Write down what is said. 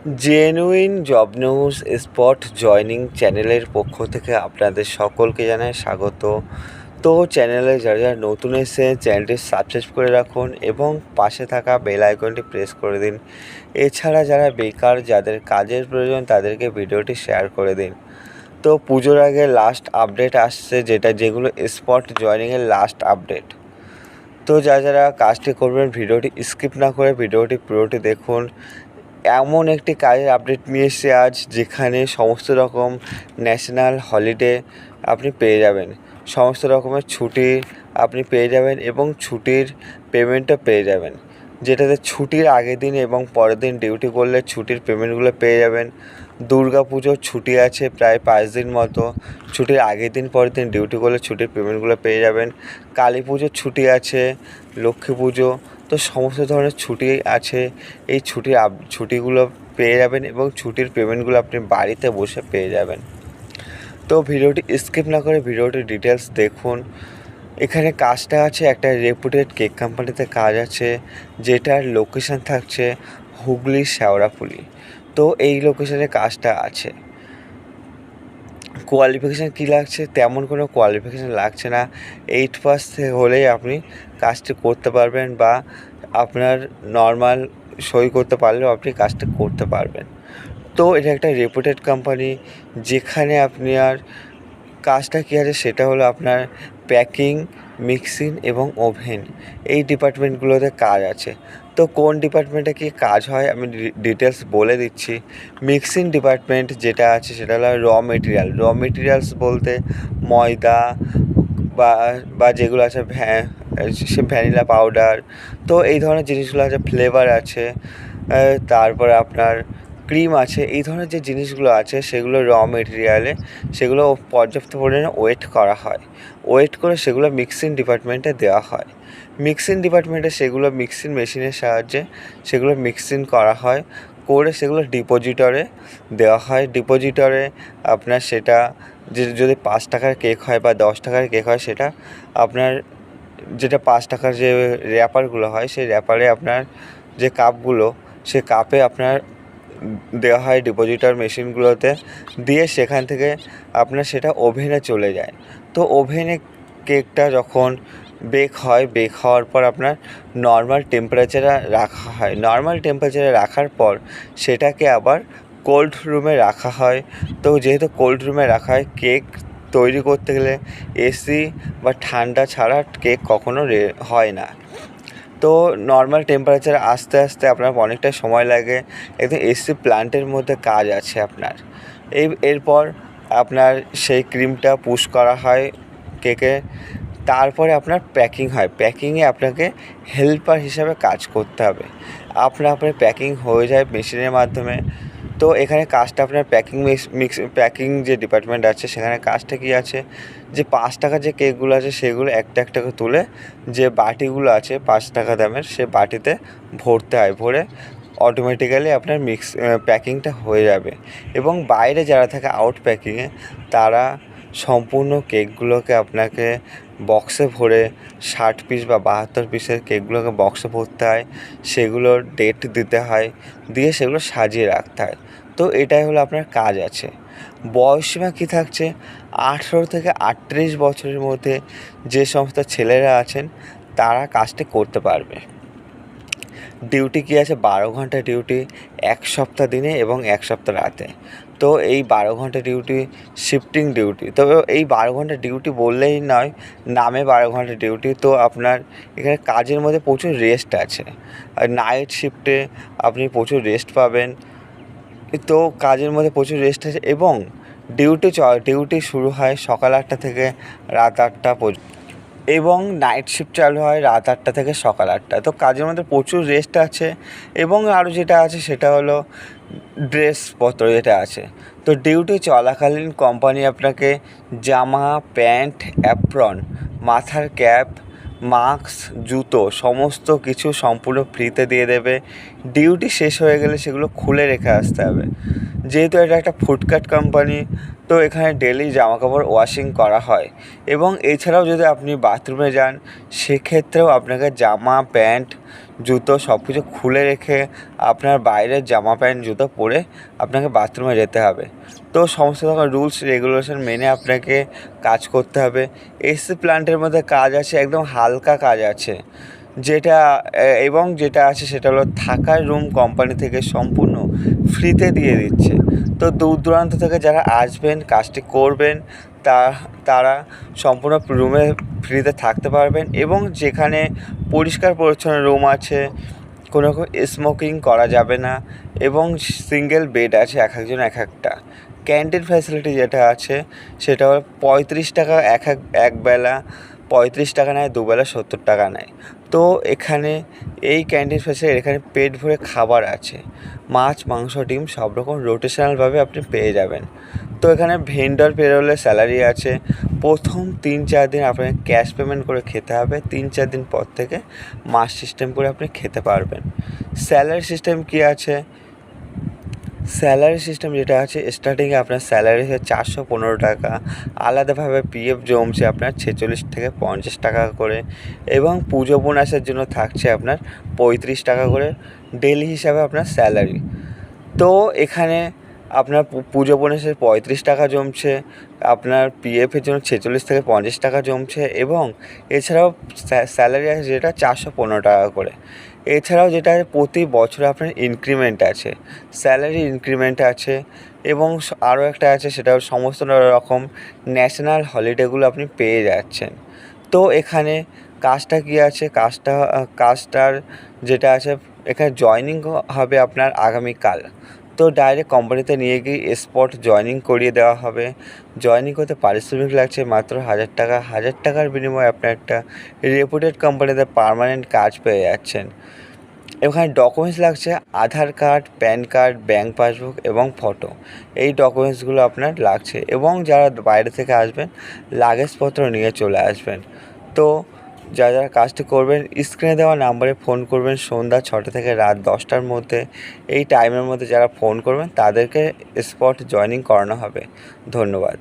Genuine job news spot joining চ্যানেলের পক্ষ থেকে আপনাদের সকলকে জানাই স্বাগত। তো চ্যানেলে যারা যারা নতুন এসে চ্যানেলটি সাবস্ক্রাইব করে রাখুন এবং পাশে থাকা বেল আইকনটি প্রেস করে দিন। এছাড়া যারা বেকার, যাদের কাজের প্রয়োজন, তাদেরকে ভিডিওটি শেয়ার করে দিন। তো পুজোর আগে লাস্ট আপডেট আসছে, যেগুলো স্পট জয়নিংয়ের লাস্ট আপডেট। তো যারা কাজটি করবেন ভিডিওটি স্কিপ না করে ভিডিওটি পুরোটি দেখুন। এমন একটি কাজের আপডেট নিয়ে এসেছি আজ, যেখানে সমস্ত রকম ন্যাশনাল হলিডে আপনি পেয়ে যাবেন, সমস্ত রকমের ছুটি আপনি পেয়ে যাবেন এবং ছুটির পেমেন্টও পেয়ে যাবেন। যেটাতে ছুটির আগের দিন এবং পরের দিন ডিউটি করলে ছুটির পেমেন্টগুলো পেয়ে যাবেন। দুর্গা পুজোর ছুটি আছে প্রায় 5 দিন মতো, ছুটির আগের দিন পরের দিন ডিউটি করলে ছুটির পেমেন্টগুলো পেয়ে যাবেন। কালী পুজোর ছুটি আছে, লক্ষ্মী পুজো, তো সমস্ত ধরনের ছুটি আছে। এই ছুটিগুলো পেয়ে যাবেন এবং ছুটির পেমেন্টগুলো আপনি বাড়িতে বসে পেয়ে যাবেন। তো ভিডিওটি স্কিপ না করে ভিডিওটির ডিটেলস দেখুন। এখানে কাজটা আছে একটা রেপুটেড কেক কোম্পানিতে কাজ আছে, যেটার লোকেশান থাকছে হুগলি শেওড়াফুলি। তো এই লোকেশানে কাজটা আছে। কোয়ালিফিকেশান কী লাগছে? তেমন কোনো কোয়ালিফিকেশান লাগছে না। 8 পাস হলেই আপনি কাজটি করতে পারবেন, বা আপনার নর্মাল সই করতে পারলেও আপনি কাজটা করতে পারবেন। তো এটা একটা রেপুটেড কোম্পানি, যেখানে আপনি আর কাজটা কী আছে সেটা হলো আপনার প্যাকিং, মিক্সিং এবং ওভেন, এই ডিপার্টমেন্টগুলোতে কাজ আছে। তো কোন ডিপার্টমেন্টে কী কাজ হয় আমি ডিটেলস বলে দিচ্ছি। মিক্সিং ডিপার্টমেন্ট যেটা আছে সেটা হলো র মেটেরিয়ালস বলতে ময়দা বা বা যেগুলো আছে সে ভ্যানিলা পাউডার, তো এই ধরনের জিনিসগুলো আছে, ফ্লেভার আছে, তারপরে আপনার ক্রিম আছে। এই ধরনের যে জিনিসগুলো আছে সেগুলো মেটেরিয়ালে সেগুলো পর্যাপ্ত পরিমাণে ওয়েট করা হয়। ওয়েট করে সেগুলো মিক্সিং ডিপার্টমেন্টে দেওয়া হয়। মিক্সিং ডিপার্টমেন্টে সেগুলো মিক্সিং মেশিনের সাহায্যে সেগুলো মিক্সিং করা হয়, করে সেগুলো ডিপোজিটরে দেওয়া হয়। ডিপোজিটরে আপনার সেটা যদি 5 টাকার কেক হয় বা 10 টাকার কেক হয়, সেটা আপনার যেটা 5 টাকার যে র্যাপারগুলো হয় সেই র্যাপারে আপনার যে কাপগুলো, সে কাপে আপনার দেওয়া হয় ডিপোজিটর মেশিনগুলোতে, দিয়ে সেখান থেকে আপনার সেটা ওভেনে চলে যায়। তো ওভেনে কেকটা যখন বেক হওয়ার পর আপনার নর্মাল টেম্পারেচারে রাখা হয়। নর্মাল টেম্পারেচারে রাখার পর সেটাকে আবার কোল্ড রুমে রাখা হয়। তো যেহেতু কোল্ড রুমে রাখা হয়, কেক তৈরি করতে গেলে এসি বা ঠান্ডা ছাড়া কেক কখনো হয় না। তো নর্মাল টেম্পারেচারে আস্তে আস্তে আপনার অনেকটা সময় লাগে। একদম এসি প্ল্যান্টের মধ্যে কাজ আছে আপনার। এরপর আপনার সেই ক্রিমটা পুশ করা হয় কেকে। তারপরে আপনার প্যাকিং হয়। প্যাকিংয়ে আপনাকে হেল্পার হিসাবে কাজ করতে হবে। আপনার প্যাকিং হয়ে যায় মেশিনের মাধ্যমে। তো এখানে কাজটা আপনার প্যাকিং যে ডিপার্টমেন্ট আছে সেখানে কাজটা কী আছে, যে 5 টাকার যে কেকগুলো আছে সেগুলো একটা একটা করে তুলে যে বাটিগুলো আছে 5 টাকা দামের, সে বাটিতে ভরতে হয়। ভরে অটোমেটিক্যালি আপনার প্যাকিংটা হয়ে যাবে। এবং বাইরে যারা থাকে আউট প্যাকিংয়ে, তারা সম্পূর্ণ কেকগুলোকে আপনাকে বক্সে ভরে 60 পিস বা 72 পিসের কেকগুলোকে বক্সে ভরতে হয়, সেগুলোর ডেট দিতে হয়, দিয়ে সেগুলো সাজিয়ে রাখতে হয়। তো এটাই হলো আপনার কাজ আছে। বয়সসীমা কী থাকছে? 18 থেকে 38 বছরের মধ্যে যে সমস্ত ছেলেরা আছেন তারা কাজটি করতে পারবে। ডিউটি কী আছে? 12 ঘন্টা ডিউটি, 1 সপ্তাহ দিনে এবং 1 সপ্তাহ রাতে। তো এই 12 ঘন্টা ডিউটি শিফটিং ডিউটি। তবে এই 12 ঘন্টা ডিউটি বললেই নয়, নামে 12 ঘন্টা ডিউটি। তো আপনার এখানে কাজের মধ্যে প্রচুর রেস্ট আছে। আর নাইট শিফটে আপনি প্রচুর রেস্ট পাবেন। তো কাজের মধ্যে প্রচুর রেস্ট আছে এবং ডিউটি শুরু হয় সকাল 8টা থেকে রাত 8টা পর্যন্ত, এবং নাইট শিফট চালু হয় রাত 8টা থেকে সকাল 8টা। তো কাজের মধ্যে প্রচুর রেস্ট আছে। এবং আরও যেটা আছে সেটা হলো ড্রেসপত্র যেটা আছে। তো ডিউটি চলাকালীন কোম্পানি আপনাকে জামা, প্যান্ট, অ্যাপ্রন, মাথার ক্যাপ, মাস্ক, জুতো সমস্ত কিছু সম্পূর্ণ ফ্রিতে দিয়ে দেবে। ডিউটি শেষ হয়ে গেলে সেগুলো খুলে রেখে আসতে হবে। যেহেতু এটা একটা ফুডকার্ট কোম্পানি, তো এখানে ডেলি জামাকাপড় ওয়াশিং করা হয় এবং এছাড়াও যদি আপনি বাথরুমে যান সেক্ষেত্রেও আপনাকে জামা প্যান্ট জুতো সব কিছু খুলে রেখে আপনার বাইরের জামা প্যান্ট জুতো পরে আপনাকে বাথরুমে যেতে হবে। তো সমস্ত রকম রুলস রেগুলেশন মেনে আপনাকে কাজ করতে হবে। এসি প্ল্যান্টের মধ্যে কাজ আছে, একদম হালকা কাজ আছে, যেটা এবং যেটা আছে সেটা হলো থাকার রুম কোম্পানি থেকে সম্পূর্ণ ফ্রিতে দিয়ে দিচ্ছে। তো দূর দূরান্ত থেকে যারা আসবেন কাজটি করবেন তারা সম্পূর্ণ রুমে ফ্রিতে থাকতে পারবেন এবং যেখানে পরিষ্কার পরিচ্ছন্ন রুম আছে, কোনো রকম স্মোকিং করা যাবে না এবং সিঙ্গেল বেড আছে এক একজন এক একটা। ক্যান্টিন ফ্যাসিলিটি যেটা আছে সেটা হলো 35 টাকা একবেলা, 35 টাকা নেয়, দুবেলা 70 টাকা নেয়। তো এখানে এই ক্যান্টিন ফ্যাসিলিটি এখানে পেট ভরে খাবার আছে, মাছ মাংস ডিম সব রকম রোটেশনালভাবে আপনি পেয়ে যাবেন। তো এখানে ভেন্ডর পেরোলে স্যালারি আছে। প্রথম 3-4 দিন আপনাকে ক্যাশ পেমেন্ট করে খেতে হবে, 3-4 দিন পর থেকে মাস সিস্টেম করে আপনি খেতে পারবেন। স্যালারি সিস্টেম কী আছে? স্যালারি সিস্টেম যেটা আছে, স্টার্টিংয়ে আপনার স্যালারি হচ্ছে 415 টাকা, আলাদাভাবে পিএফ জমছে আপনার 46 থেকে 50 টাকা করে এবং পুজো বোনাসের জন্য থাকছে আপনার 35 টাকা করে ডেলি হিসাবে আপনার স্যালারি। তো এখানে আপনার পুজো বোনাসের 35 টাকা জমছে, আপনার পিএফের জন্য 46 থেকে 50 টাকা জমছে এবং এছাড়াও স্যালারি আছে যেটা 415 টাকা করে। এছাড়াও যেটা প্রতি বছরে আপনার ইনক্রিমেন্ট আছে, স্যালারি ইনক্রিমেন্ট আছে এবং আরও একটা আছে সেটা সমস্ত রকম ন্যাশনাল হলিডেগুলো আপনি পেয়ে যাচ্ছেন। তো এখানে কাজটা কী আছে, কাজটার যেটা আছে এখানে জয়েনিং হবে আপনার আগামীকাল। তো ডাইরেক্ট কোম্পানিতে নিয়ে গিয়ে স্পট জয়েনিং করিয়ে দেওয়া হবে। জয়েনিং করতে পারিশ্রমিক লাগছে মাত্র 1000 টাকা। 1000 টাকার বিনিময়ে আপনার একটা রেপুটেড কোম্পানিতে পার্মানেন্ট কাজ পেয়ে যাচ্ছেন। এখানে ডকুমেন্টস লাগছে Aadhaar card, PAN card, bank passbook এবং ফটো। এই ডকুমেন্টসগুলো আপনার লাগছে এবং যারা বাইরে থেকে আসবেন লাগেজপত্র নিয়ে চলে আসবেন। তো যারা কাজটি করবেন স্ক্রিনে দেওয়া নাম্বারে ফোন করবেন সন্ধ্যা 6টা থেকে রাত 10টার মধ্যে। এই টাইমের মধ্যে যারা ফোন করবেন তাদেরকে স্পট জয়েনিং করানো হবে। ধন্যবাদ।